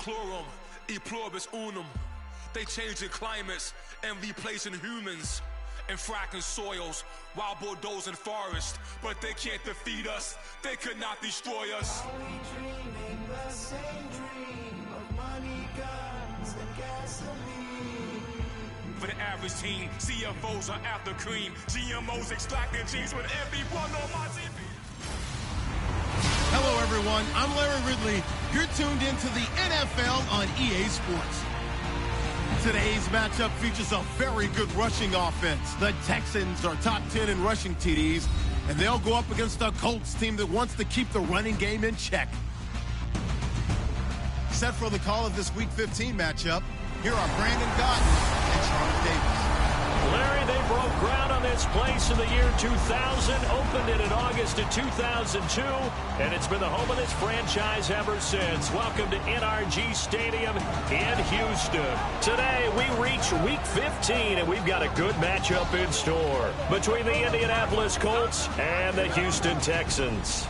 Declorum, e pluribus unum. They changing climates and replacing humans and fracking soils while bulldozing forests. But they can't defeat us. They could not destroy us. Are we dreaming the same dream of money, guns, and gasoline? For the average team, CFOs are after cream. GMOs extracting genes with everyone on my TV. Hello, everyone. I'm Larry Ridley. You're tuned into the NFL on EA Sports. Today's matchup features a very good rushing offense. The Texans are top 10 in rushing TDs, and they'll go up against a Colts team that wants to keep the running game in check. Set for the call of this Week 15 matchup, here are Brandon Gaudin and Charles Davis. Larry, they broke ground on this place in the year 2000, opened it in August of 2002, and it's been the home of this franchise ever since. Welcome to NRG Stadium in Houston. Today, we reach Week 15, and we've got a good matchup in store between the Indianapolis Colts and the Houston Texans.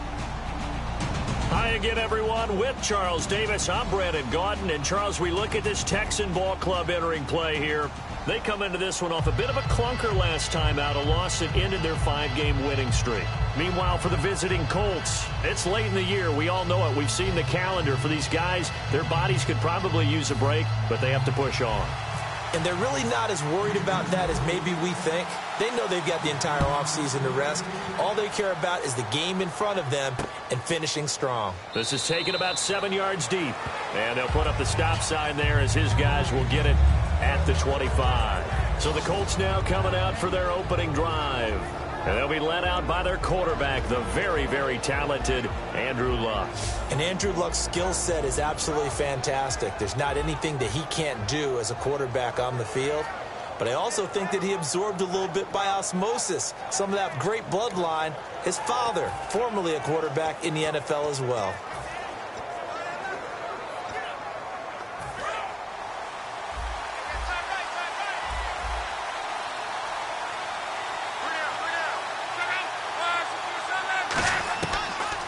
Hi again, everyone. With Charles Davis, I'm Brandon Gaudin. And, Charles, we look at this Texan ball club entering play here. They come into this one off a bit of a clunker last time out, a loss that ended their 5-game winning streak. Meanwhile, for the visiting Colts, it's late in the year. We all know it. We've seen the calendar for these guys. Their bodies could probably use a break, but they have to push on. And they're really not as worried about that as maybe we think. They know they've got the entire offseason to rest. All they care about is the game in front of them and finishing strong. This is taken about 7 yards deep. And they'll put up the stop sign there as his guys will get it at the 25. So the Colts now coming out for their opening drive. And they'll be led out by their quarterback, the very, very talented Andrew Luck. And Andrew Luck's skill set is absolutely fantastic. There's not anything that he can't do as a quarterback on the field. But I also think that he absorbed a little bit by osmosis some of that great bloodline. His father, formerly a quarterback in the NFL as well.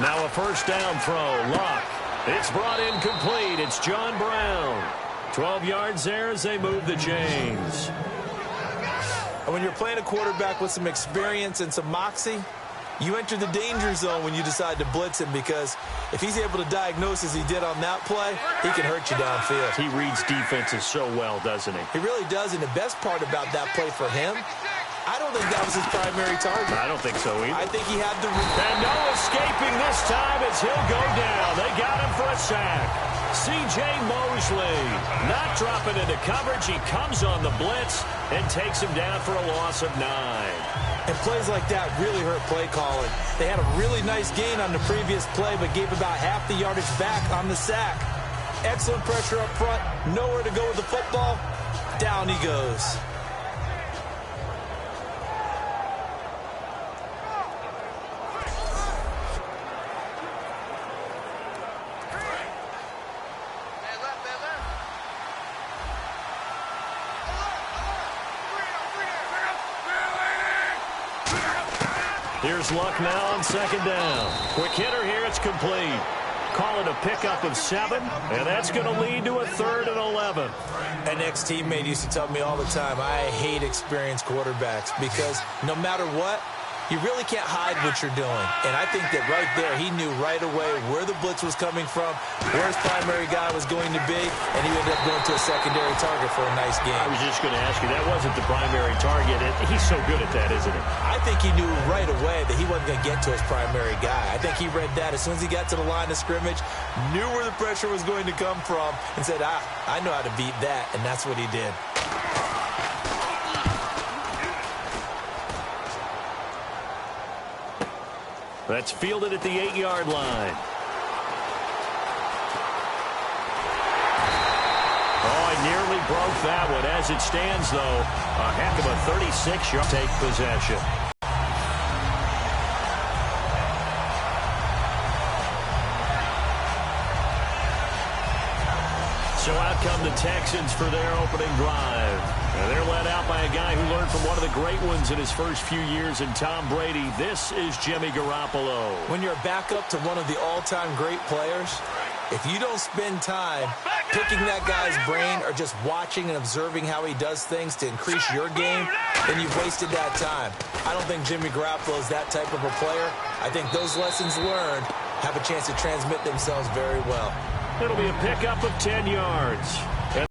Now a first down throw. Luck. It's brought in complete. It's John Brown. 12 yards there as they move the chains. And when you're playing a quarterback with some experience and some moxie, you enter the danger zone when you decide to blitz him, because if he's able to diagnose as he did on that play, he can hurt you downfield. He reads defenses so well, doesn't he? He really does, and the best part about that play for him, I don't think that was his primary target. I don't think so either. I think he had the... And no escaping this time as he'll go down. They got him for a sack. C.J. Mosley not dropping into coverage. He comes on the blitz and takes him down for a loss of 9. And plays like that really hurt play calling. They had a really nice gain on the previous play, but gave about half the yardage back on the sack. Excellent pressure up front. Nowhere to go with the football. Down he goes. Here's Luck now on second down. Quick hitter here, it's complete. Call it a pickup of 7, and that's going to lead to a 3rd and 11. An ex-teammate used to tell me all the time, I hate experienced quarterbacks, because no matter what, you really can't hide what you're doing. And I think that right there, he knew right away where the blitz was coming from, where his primary guy was going to be, and he ended up going to a secondary target for a nice game. I was just going to ask you, that wasn't the primary target. He's so good at that, isn't he? I think he knew right away that he wasn't going to get to his primary guy. I think he read that as soon as he got to the line of scrimmage, knew where the pressure was going to come from, and said, I know how to beat that, and that's what he did. That's fielded at the 8-yard line. Oh, he nearly broke that one. As it stands, though, a heck of a 36-yard take possession. So out come the Texans for their opening drive. And they're led out by a guy who learned from one of the great ones in his first few years in Tom Brady. This is Jimmy Garoppolo. When you're back up to one of the all-time great players, if you don't spend time picking that guy's brain or just watching and observing how he does things to increase your game, then you've wasted that time. I don't think Jimmy Garoppolo is that type of a player. I think those lessons learned have a chance to transmit themselves very well. It'll be a pickup of 10 yards.